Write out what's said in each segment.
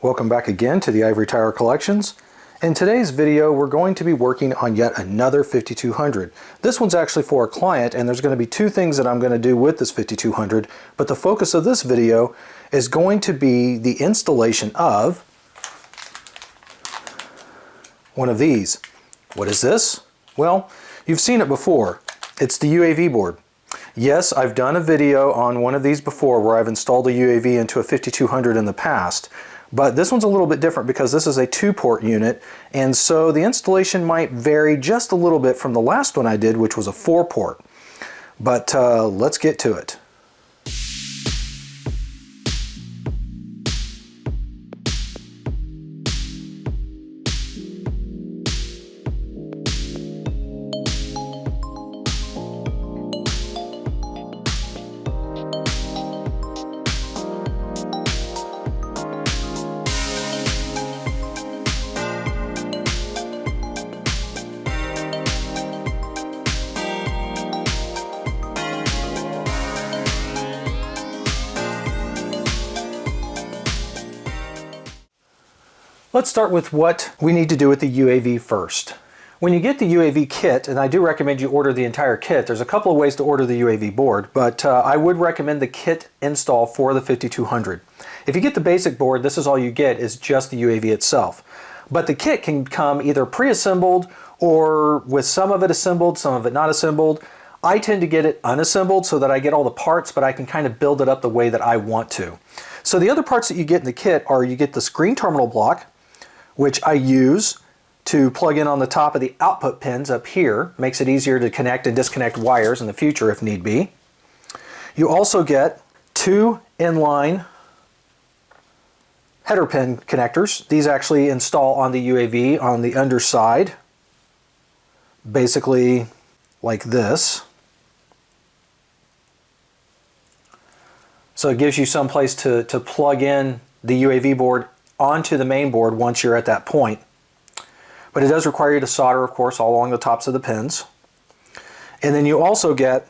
Welcome back again to the Ivory Tower Collections. In today's video, we're going to be working on yet another 5200. This one's actually for a client, and there's going to be two things that I'm going to do with this 5200, but the focus of this video is going to be the installation of one of these. What is this? Well, you've seen it before. It's the UAV board. Yes, I've done a video on one of these before where I've installed a UAV into a 5200 in the past. But this one's a little bit different because this is a 2-port unit, and so the installation might vary just a little bit from the last one I did, which was a 4-port. But let's get to it. Let's start with what we need to do with the UAV first. When you get the UAV kit, and I do recommend you order the entire kit, there's a couple of ways to order the UAV board, but I would recommend the kit install for the 5200. If you get the basic board, this is all you get is just the UAV itself. But the kit can come either pre-assembled or with some of it assembled, some of it not assembled. I tend to get it unassembled so that I get all the parts, but I can kind of build it up the way that I want to. So the other parts that you get in the kit are you get the screen terminal block, which I use to plug in on the top of the output pins up here. Makes it easier to connect and disconnect wires in the future if need be. You also get 2 inline header pin connectors. These actually install on the UAV on the underside, basically like this. So it gives you some place to plug in the UAV board onto the main board once you're at that point. But it does require you to solder, of course, all along the tops of the pins. And then you also get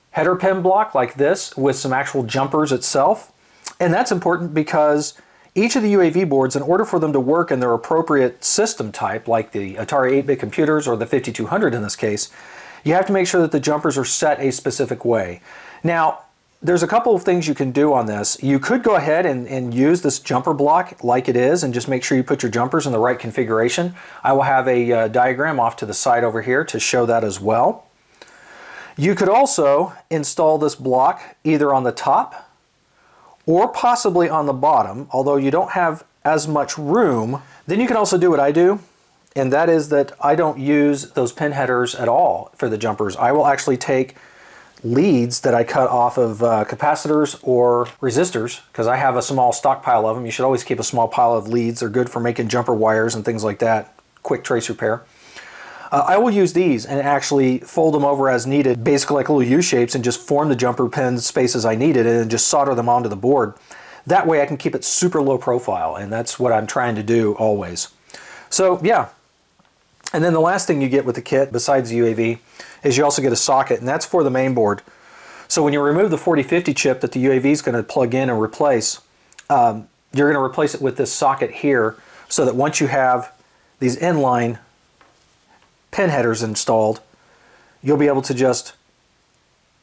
header pin block like this with some actual jumpers itself. And that's important because each of the UAV boards, in order for them to work in their appropriate system type, like the Atari 8-bit computers or the 5200 in this case, you have to make sure that the jumpers are set a specific way. Now, there's a couple of things you can do on this. You could go ahead and use this jumper block like it is and just make sure you put your jumpers in the right configuration. I will have a diagram off to the side over here to show that as well. You could also install this block either on the top or possibly on the bottom, although you don't have as much room. Then you can also do what I do, and that is that I don't use those pin headers at all for the jumpers. I will actually take leads that I cut off of capacitors or resistors, because I have a small stockpile of them. You should always keep a small pile of leads. They're good for making jumper wires and things like that. Quick trace repair. I will use these and actually fold them over as needed, basically like little U-shapes, and just form the jumper pin spaces I needed and then just solder them onto the board. That way I can keep it super low profile, and that's what I'm trying to do always. So yeah. And then the last thing you get with the kit, besides the UAV, is you also get a socket, and that's for the main board. So when you remove the 4050 chip that the UAV is going to plug in and replace, you're going to replace it with this socket here, so that once you have these inline pin headers installed, you'll be able to just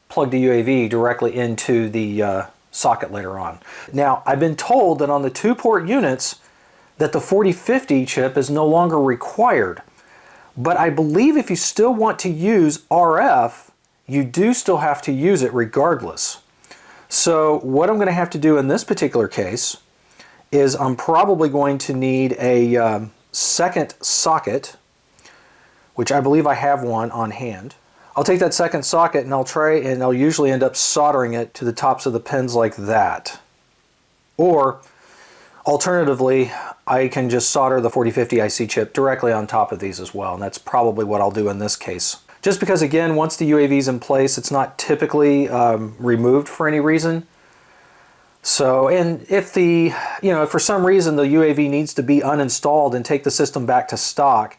plug the UAV directly into the socket later on. Now, I've been told that on the 2-port units that the 4050 chip is no longer required. But I believe if you still want to use RF, you do still have to use it regardless. So what I'm going to have to do in this particular case is I'm probably going to need a second socket, which I believe I have one on hand. I'll take that second socket and I'll usually end up soldering it to the tops of the pins like that. Or alternatively, I can just solder the 4050 IC chip directly on top of these as well, and that's probably what I'll do in this case. Just because, again, once the UAV is in place, it's not typically removed for any reason. So, and if if for some reason the UAV needs to be uninstalled and take the system back to stock,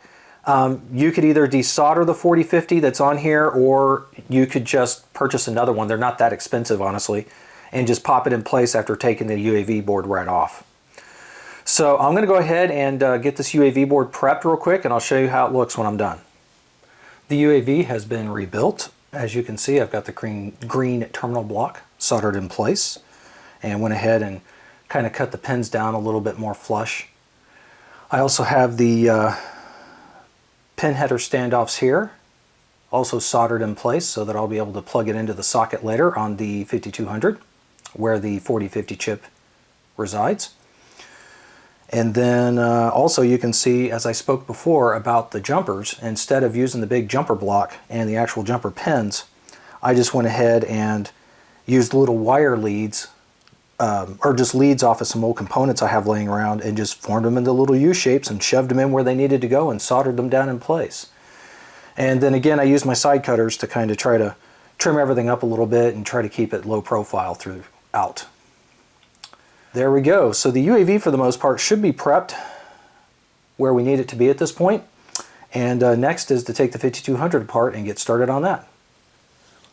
you could either desolder the 4050 that's on here, or you could just purchase another one. They're not that expensive, honestly, and just pop it in place after taking the UAV board right off. So I'm going to go ahead and get this UAV board prepped real quick, and I'll show you how it looks when I'm done. The UAV has been rebuilt. As you can see, I've got the green terminal block soldered in place, and went ahead and kind of cut the pins down a little bit more flush. I also have the pin header standoffs here, also soldered in place so that I'll be able to plug it into the socket later on the 5200 where the 4050 chip resides. And then also you can see, as I spoke before about the jumpers, instead of using the big jumper block and the actual jumper pins, I just went ahead and used little wire leads, or just leads off of some old components I have laying around, and just formed them into little U-shapes and shoved them in where they needed to go and soldered them down in place. And then again, I used my side cutters to kind of try to trim everything up a little bit and try to keep it low profile throughout. There we go. So the UAV for the most part should be prepped where we need it to be at this point. And next is to take the 5200 apart and get started on that.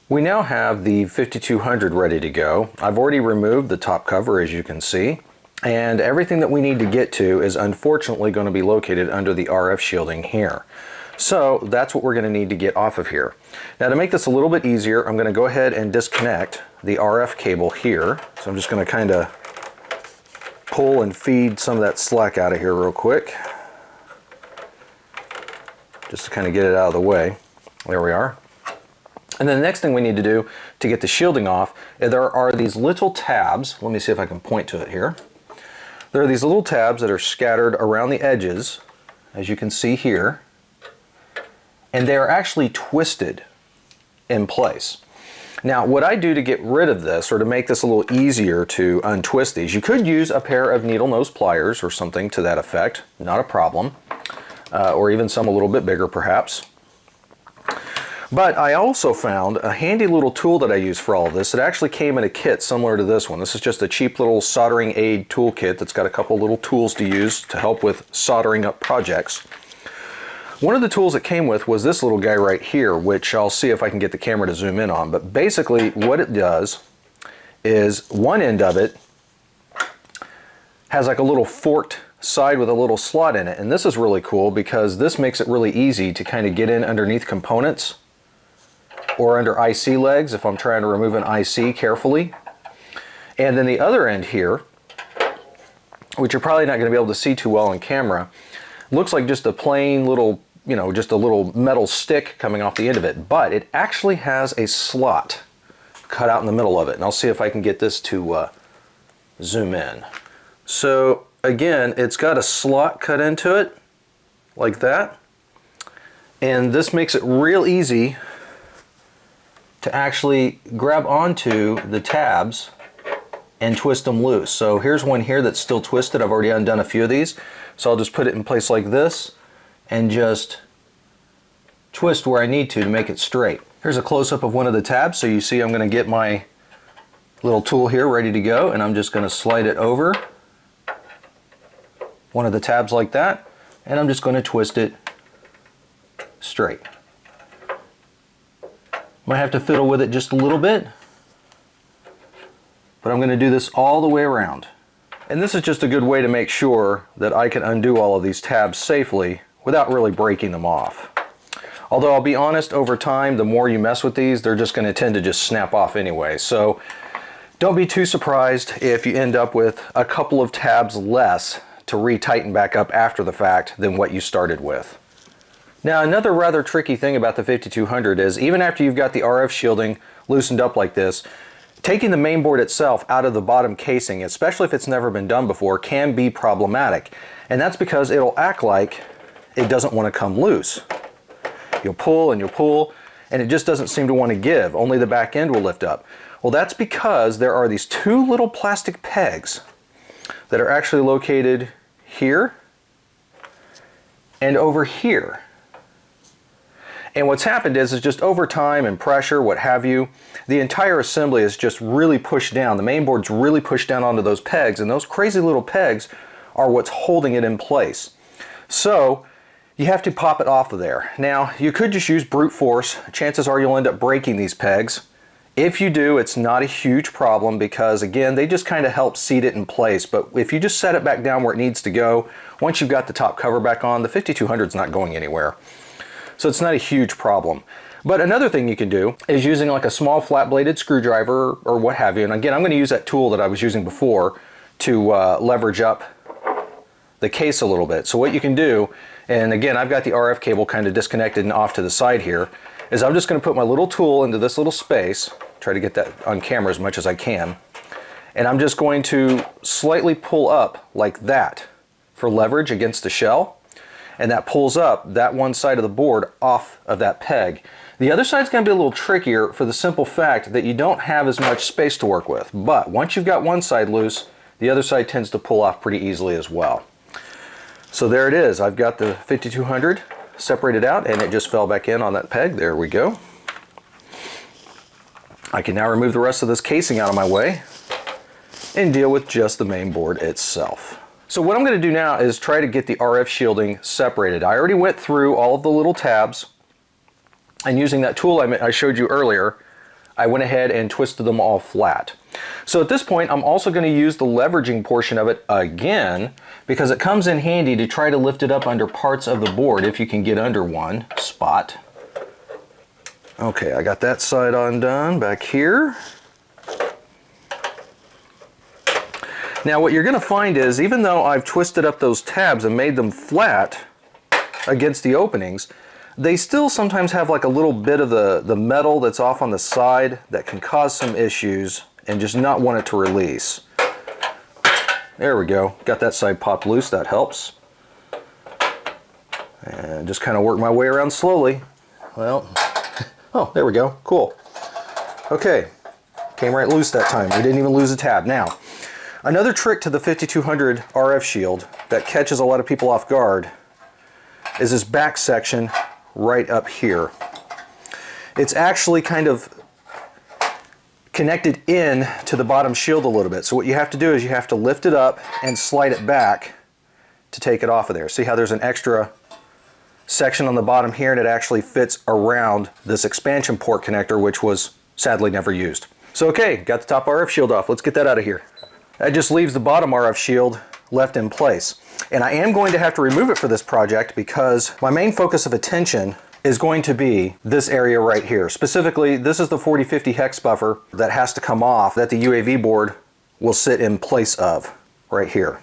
We now have the 5200 ready to go. I've already removed the top cover, as you can see, and everything that we need to get to is unfortunately going to be located under the RF shielding here. So that's what we're going to need to get off of here. Now, to make this a little bit easier, I'm going to go ahead and disconnect the RF cable here. So I'm just going to kind of pull and feed some of that slack out of here real quick, just to kind of get it out of the way. There we are. And then the next thing we need to do to get the shielding off, there are these little tabs. Let me see if I can point to it here. There are these little tabs that are scattered around the edges, as you can see here, and they are actually twisted in place. Now, what I do to get rid of this, or to make this a little easier to untwist these, you could use a pair of needle nose pliers or something to that effect, not a problem, or even some a little bit bigger perhaps. But I also found a handy little tool that I use for all of this. It actually came in a kit similar to this one. This is just a cheap little soldering aid tool kit that's got a couple little tools to use to help with soldering up projects. One of the tools it came with was this little guy right here, which I'll see if I can get the camera to zoom in on. But basically what it does is one end of it has like a little forked side with a little slot in it. And this is really cool because this makes it really easy to kind of get in underneath components or under IC legs if I'm trying to remove an IC carefully. And then the other end here, which you're probably not going to be able to see too well on camera, looks like just a plain little, just a little metal stick coming off the end of it, but it actually has a slot cut out in the middle of it. And I'll see if I can get this to zoom in. So again, it's got a slot cut into it like that. And this makes it real easy to actually grab onto the tabs and twist them loose. So here's one here that's still twisted. I've already undone a few of these. So I'll just put it in place like this and just twist where I need to make it straight. Here's a close-up of one of the tabs. So you see I'm going to get my little tool here ready to go, and I'm just going to slide it over one of the tabs like that, and I'm just going to twist it straight. Might have to fiddle with it just a little bit, but I'm going to do this all the way around. And this is just a good way to make sure that I can undo all of these tabs safely without really breaking them off. Although I'll be honest, over time, the more you mess with these, they're just going to tend to just snap off anyway. So don't be too surprised if you end up with a couple of tabs less to retighten back up after the fact than what you started with. Now, another rather tricky thing about the 5200 is even after you've got the RF shielding loosened up like this, taking the main board itself out of the bottom casing, especially if it's never been done before, can be problematic. And that's because it'll act like it doesn't want to come loose. You'll pull and you'll pull, and it just doesn't seem to want to give. Only the back end will lift up. Well, that's because there are these two little plastic pegs that are actually located here and over here. And what's happened is just over time and pressure, what have you, the entire assembly is just really pushed down. The main board's really pushed down onto those pegs, and those crazy little pegs are what's holding it in place. So you have to pop it off of there. Now, you could just use brute force. Chances are you'll end up breaking these pegs If you do, it's not a huge problem because, again, they just kind of help seat it in place. But if you just set it back down where it needs to go, once you've got the top cover back on, the 5200 is not going anywhere. So it's not a huge problem. But another thing you can do is using like a small flat-bladed screwdriver or what have you. And again, I'm going to use that tool that I was using before to leverage up the case a little bit. So what you can do, and again, I've got the RF cable kind of disconnected and off to the side here, is I'm just going to put my little tool into this little space, try to get that on camera as much as I can, and I'm just going to slightly pull up like that for leverage against the shell, and that pulls up that one side of the board off of that peg. The other side's going to be a little trickier for the simple fact that you don't have as much space to work with, but once you've got one side loose, the other side tends to pull off pretty easily as well. So there it is. I've got the 5200 separated out and it just fell back in on that peg. There we go. I can now remove the rest of this casing out of my way and deal with just the main board itself. So what I'm going to do now is try to get the RF shielding separated. I already went through all of the little tabs, and using that tool I showed you earlier, I went ahead and twisted them all flat. So at this point, I'm also going to use the leveraging portion of it again, because it comes in handy to try to lift it up under parts of the board if you can get under one spot. Okay, I got that side undone back here. Now what you're going to find is, even though I've twisted up those tabs and made them flat against the openings, they still sometimes have like a little bit of the metal that's off on the side that can cause some issues and just not want it to release. There we go. Got that side popped loose. That helps. And just kind of work my way around slowly. Well, oh, there we go. Cool. Okay. Came right loose that time. We didn't even lose a tab. Now, another trick to the 5200 RF shield that catches a lot of people off guard is this back section right up here. It's actually kind of connected in to the bottom shield a little bit. So what you have to do is you have to lift it up and slide it back to take it off of there. See how there's an extra section on the bottom here, and it actually fits around this expansion port connector, which was sadly never used. So okay, got the top RF shield off. Let's get that out of here. That just leaves the bottom RF shield left in place. And I am going to have to remove it for this project because my main focus of attention is going to be this area right here. Specifically, this is the 4050 hex buffer that has to come off that the UAV board will sit in place of right here.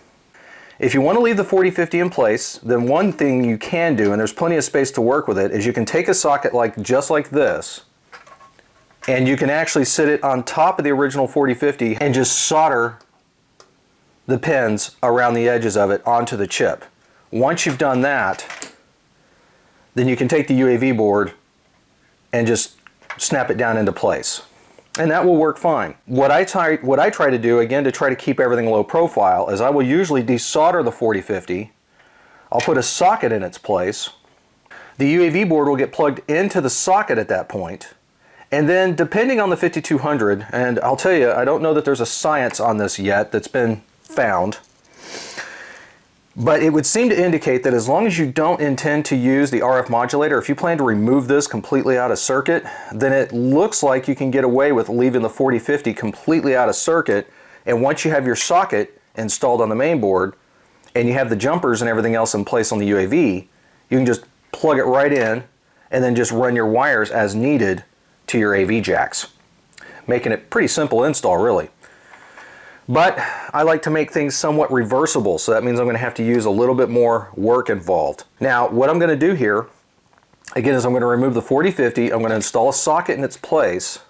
If you want to leave the 4050 in place, then one thing you can do, and there's plenty of space to work with it, is you can take a socket just like this, and you can actually sit it on top of the original 4050 and just solder the pins around the edges of it onto the chip. Once you've done that, then you can take the UAV board and just snap it down into place. And that will work fine. What I try to do, again, to try to keep everything low profile, is I will usually desolder the 4050. I'll put a socket in its place. The UAV board will get plugged into the socket at that point. And then depending on the 5200, and I'll tell you, I don't know that there's a science on this yet that's been found, but it would seem to indicate that as long as you don't intend to use the RF modulator, if you plan to remove this completely out of circuit, then it looks like you can get away with leaving the 4050 completely out of circuit. And once you have your socket installed on the main board and you have the jumpers and everything else in place on the UAV, you can just plug it right in and then just run your wires as needed to your AV jacks, making it pretty simple install, really. But I like to make things somewhat reversible, so that means I'm going to have to use a little bit more work involved. Now, what I'm going to do here, again, is I'm going to remove the 4050, I'm going to install a socket in its place,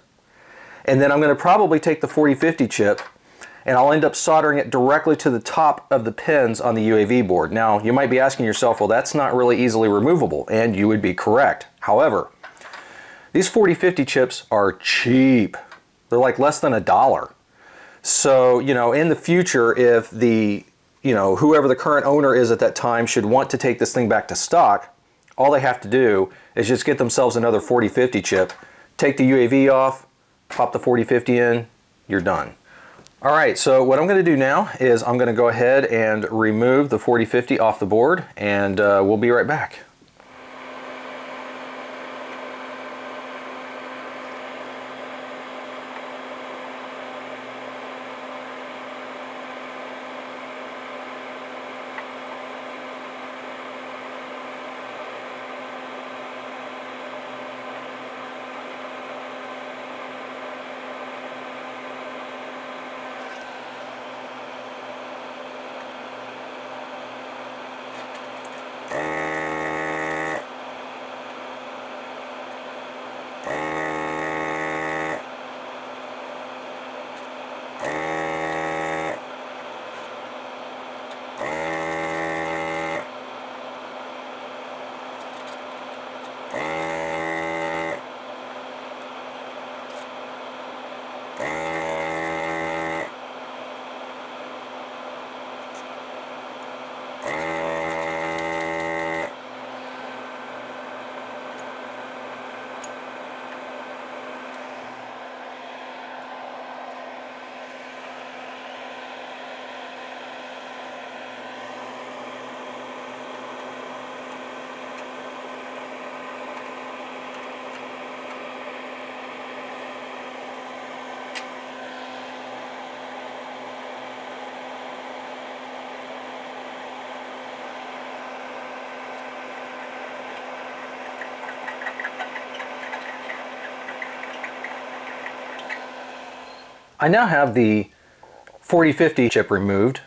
and then I'm going to probably take the 4050 chip and I'll end up soldering it directly to the top of the pins on the UAV board. Now, you might be asking yourself, well, that's not really easily removable, and you would be correct. However, these 4050 chips are cheap. They're like less than $1. So, in the future, if whoever the current owner is at that time should want to take this thing back to stock, all they have to do is just get themselves another 4050 chip, take the UAV off, pop the 4050 in, you're done. All right, so what I'm going to do now is I'm going to go ahead and remove the 4050 off the board, and we'll be right back. I now have the 4050 chip removed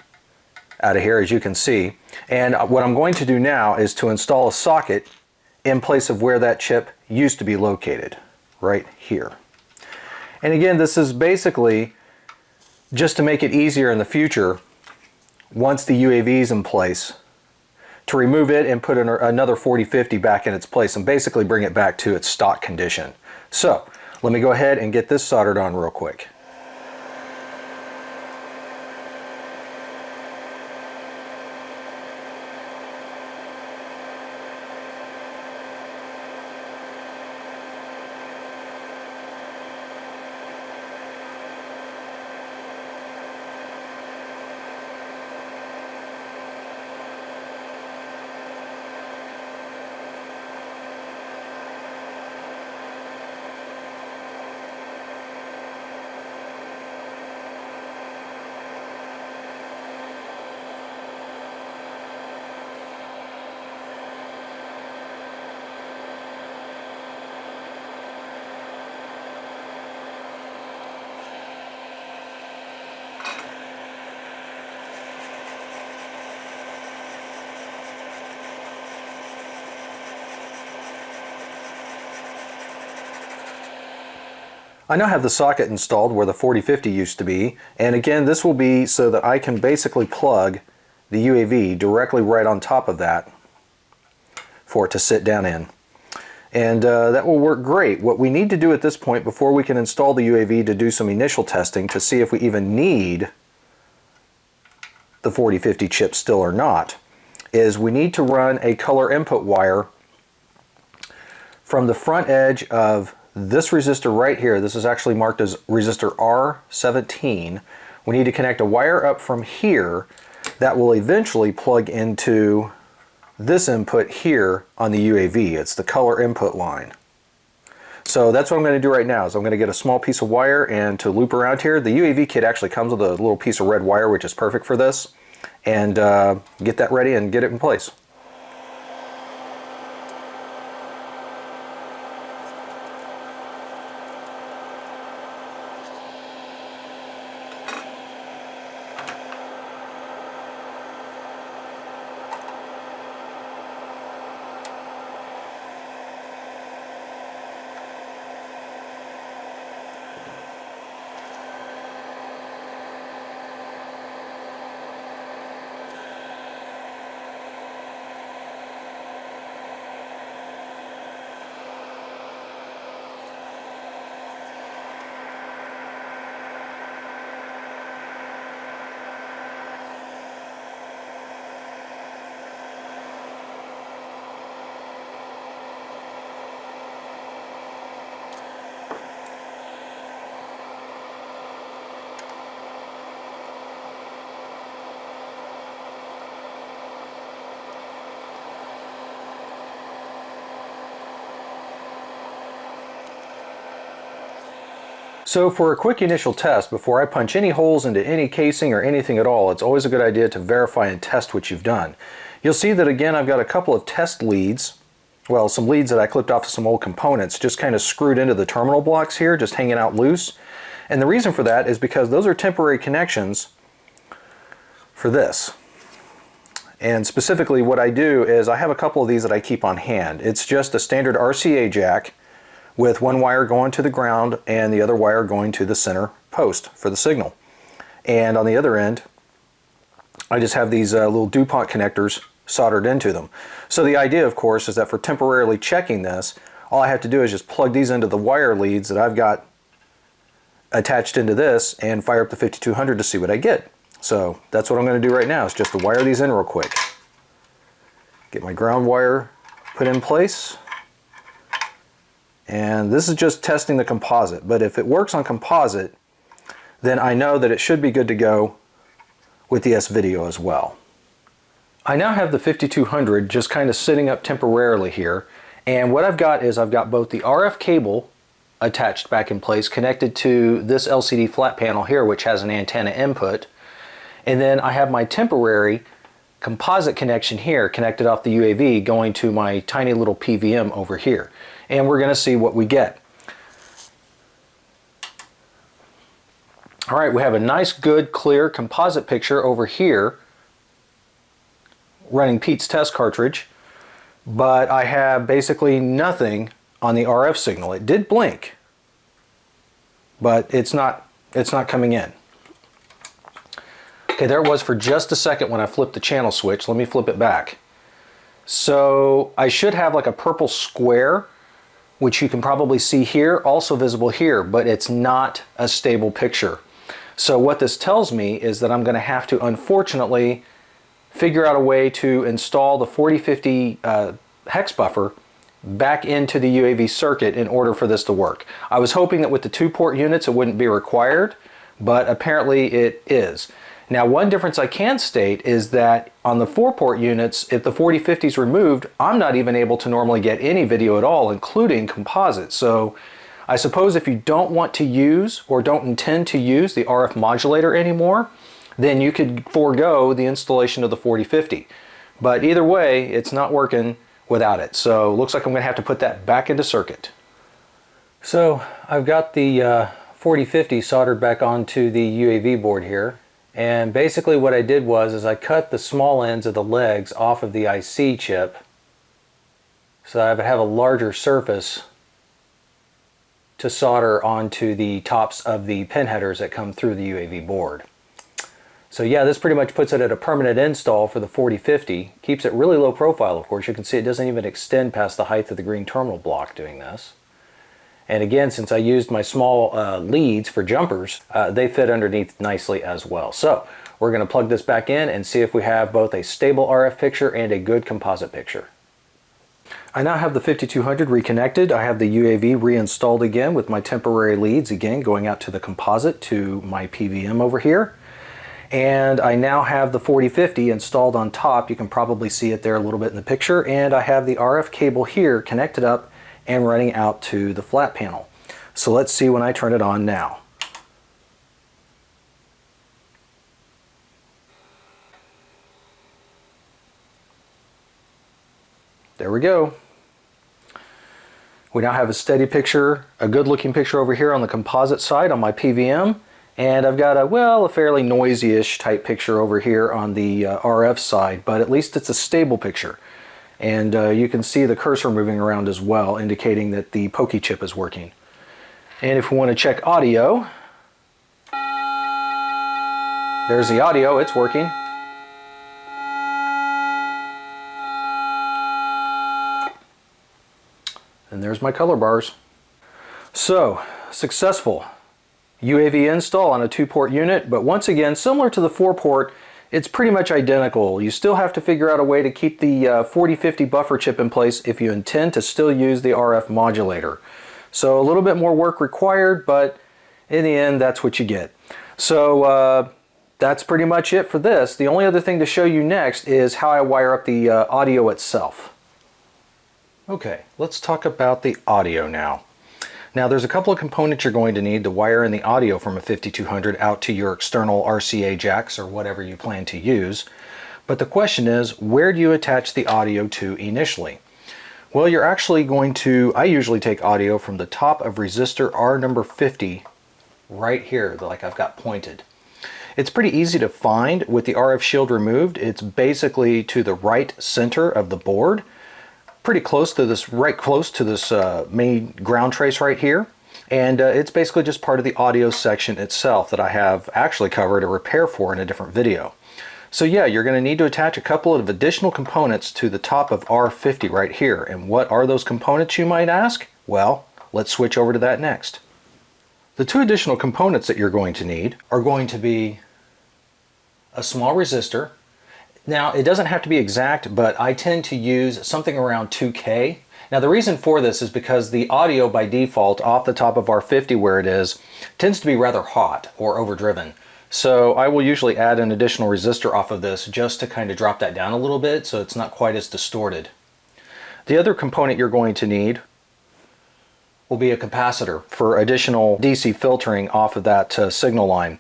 out of here, as you can see, and what I'm going to do now is to install a socket in place of where that chip used to be located, right here. And again, this is basically just to make it easier in the future, once the UAV is in place, to remove it and put another 4050 back in its place and basically bring it back to its stock condition. So let me go ahead and get this soldered on real quick. I now have the socket installed where the 4050 used to be, and again this will be so that I can basically plug the UAV directly right on top of that for it to sit down in. And that will work great. What we need to do at this point before we can install the UAV to do some initial testing to see if we even need the 4050 chip still or not is we need to run a color input wire from the front edge of this resistor right here. This is actually marked as resistor R17. We need to connect a wire up from here that will eventually plug into this input here on the UAV. It's the color input line. So that's what I'm going to do right now is I'm going to get a small piece of wire and to loop around here. The UAV kit actually comes with a little piece of red wire, which is perfect for this, and get that ready and get it in place. So for a quick initial test, before I punch any holes into any casing or anything at all, it's always a good idea to verify and test what you've done. You'll see that again I've got a couple of test leads, well some leads that I clipped off of some old components, just kind of screwed into the terminal blocks here, just hanging out loose. And the reason for that is because those are temporary connections for this. And specifically what I do is I have a couple of these that I keep on hand. It's just a standard RCA jack with one wire going to the ground and the other wire going to the center post for the signal. And on the other end, I just have these little DuPont connectors soldered into them. So the idea, of course, is that for temporarily checking this, all I have to do is just plug these into the wire leads that I've got attached into this and fire up the 5200 to see what I get. So that's what I'm going to do right now, is just to wire these in real quick. Get my ground wire put in place. And this is just testing the composite, but if it works on composite, then I know that it should be good to go with the S-Video as well. I now have the 5200 just kind of sitting up temporarily here, and what I've got is I've got both the RF cable attached back in place connected to this LCD flat panel here, which has an antenna input, and then I have my temporary composite connection here connected off the UAV going to my tiny little PVM over here. And we're going to see what we get. All right, we have a nice, good, clear composite picture over here running Pete's test cartridge, but I have basically nothing on the RF signal. It did blink, but it's not coming in. Okay, there it was for just a second when I flipped the channel switch. Let me flip it back. So I should have like a purple square, which you can probably see here, also visible here, but it's not a stable picture. So what this tells me is that I'm going to have to, unfortunately, figure out a way to install the 4050 hex buffer back into the UAV circuit in order for this to work. I was hoping that with the 2-port units it wouldn't be required, but apparently it is. Now, one difference I can state is that on the 4-port units, if the 4050 is removed, I'm not even able to normally get any video at all, including composite. So I suppose if you don't want to use or don't intend to use the RF modulator anymore, then you could forego the installation of the 4050. But either way, it's not working without it. So looks like I'm going to have to put that back into circuit. So I've got the 4050 soldered back onto the UAV board here. And basically what I did was I cut the small ends of the legs off of the IC chip so I would have a larger surface to solder onto the tops of the pin headers that come through the UAV board. So yeah, this pretty much puts it at a permanent install for the 4050. Keeps it really low profile, of course. You can see it doesn't even extend past the height of the green terminal block doing this. And again, since I used my small leads for jumpers, they fit underneath nicely as well. So we're going to plug this back in and see if we have both a stable RF picture and a good composite picture. I now have the 5200 reconnected. I have the UAV reinstalled again with my temporary leads again going out to the composite to my PVM over here. And I now have the 4050 installed on top. You can probably see it there a little bit in the picture. And I have the RF cable here connected up and running out to the flat panel. So let's see when I turn it on now. There we go. We now have a steady picture, a good looking picture over here on the composite side on my PVM. And I've got a fairly noisy-ish type picture over here on the RF side, but at least it's a stable picture. And you can see the cursor moving around as well, indicating that the pokey chip is working. And if we want to check audio, there's the audio, it's working. And there's my color bars. So, successful UAV install on a 2-port unit, but once again, similar to the 4-port, it's pretty much identical. You still have to figure out a way to keep the 4050 buffer chip in place if you intend to still use the RF modulator. So a little bit more work required, but in the end, that's what you get. So that's pretty much it for this. The only other thing to show you next is how I wire up the audio itself. Okay, let's talk about the audio now. Now there's a couple of components you're going to need to wire in the audio from a 5200 out to your external RCA jacks or whatever you plan to use. But the question is, where do you attach the audio to initially? Well, you're actually going to, I usually take audio from the top of resistor R number 50 right here, like I've got pointed. It's pretty easy to find with the RF shield removed. It's basically to the right center of the board. Pretty close to this, right close to this main ground trace right here. And it's basically just part of the audio section itself that I have actually covered a repair for in a different video. So yeah, you're going to need to attach a couple of additional components to the top of R50 right here. And what are those components, you might ask? Well, let's switch over to that next. The two additional components that you're going to need are going to be a small resistor. Now, it doesn't have to be exact, but I tend to use something around 2K. Now, the reason for this is because the audio by default off the top of R50 where it is tends to be rather hot or overdriven. So I will usually add an additional resistor off of this just to kind of drop that down a little bit so it's not quite as distorted. The other component you're going to need will be a capacitor for additional DC filtering off of that signal line.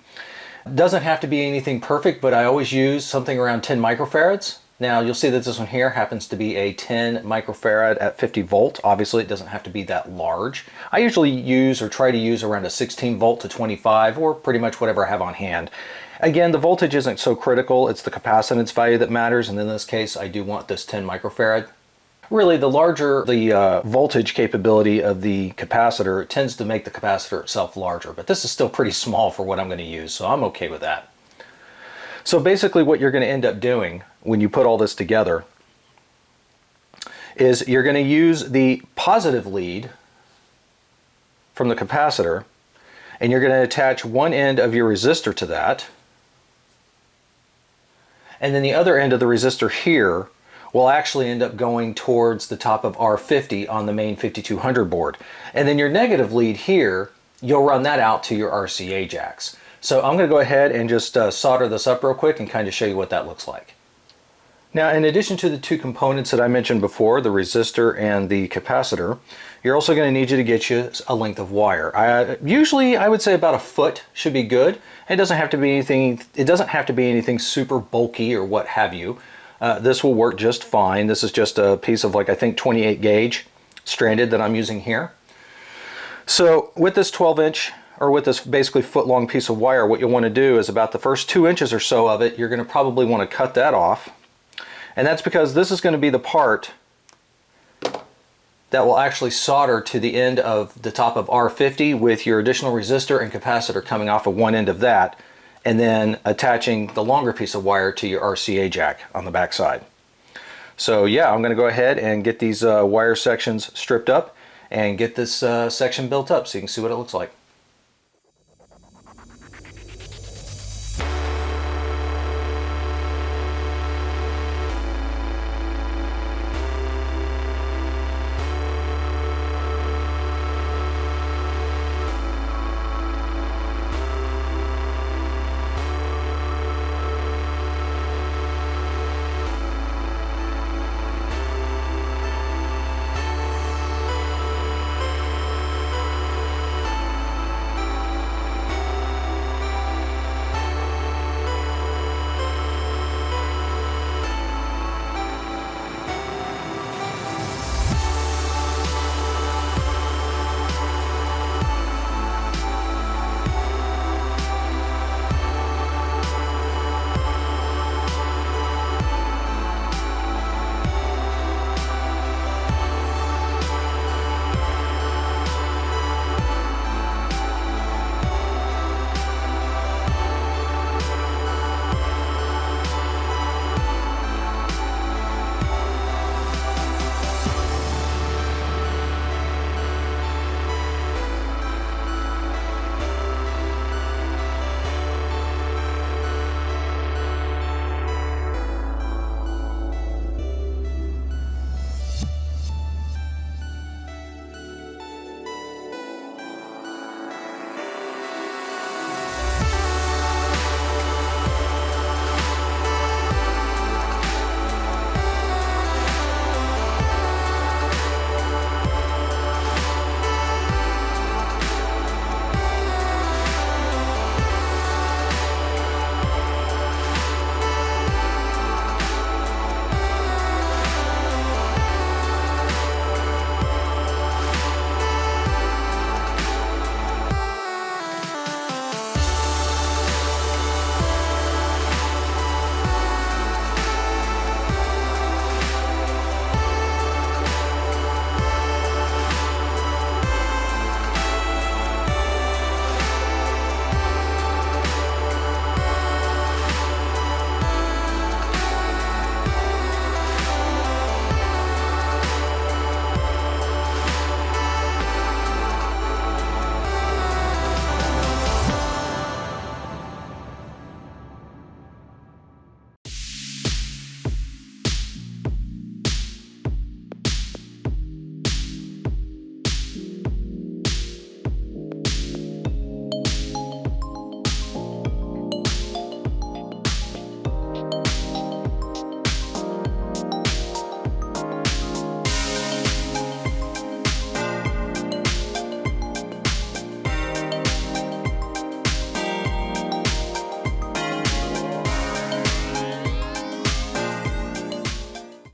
It doesn't have to be anything perfect, but I always use something around 10 microfarads. Now you'll see that this one here happens to be a 10 microfarad at 50 volt. Obviously it doesn't have to be that large. I usually use or try to use around a 16 volt to 25 or pretty much whatever I have on hand. Again, the voltage isn't so critical, it's the capacitance value that matters, and in this case I do want this 10 microfarad. Really, the larger the voltage capability of the capacitor, it tends to make the capacitor itself larger, but this is still pretty small for what I'm going to use, so I'm okay with that. So basically what you're going to end up doing when you put all this together is you're going to use the positive lead from the capacitor, and you're going to attach one end of your resistor to that, and then the other end of the resistor here will actually end up going towards the top of R50 on the main 5200 board. And then your negative lead here, you'll run that out to your RCA jacks. So I'm going to go ahead and just solder this up real quick and kind of show you what that looks like. Now, in addition to the two components that I mentioned before, the resistor and the capacitor, you're also going to need you to get you a length of wire. Usually I would say about a foot should be good. It doesn't have to be anything, super bulky or what have you. This will work just fine. This is just a piece of, like, I think 28 gauge stranded that I'm using here. So with this 12-inch, or with this basically foot-long piece of wire, what you'll want to do is about the first 2 inches or so of it, you're going to probably want to cut that off. And that's because this is going to be the part that will actually solder to the end of the top of R50 with your additional resistor and capacitor coming off of one end of that, and then attaching the longer piece of wire to your RCA jack on the back side. So yeah, I'm going to go ahead and get these wire sections stripped up and get this section built up so you can see what it looks like.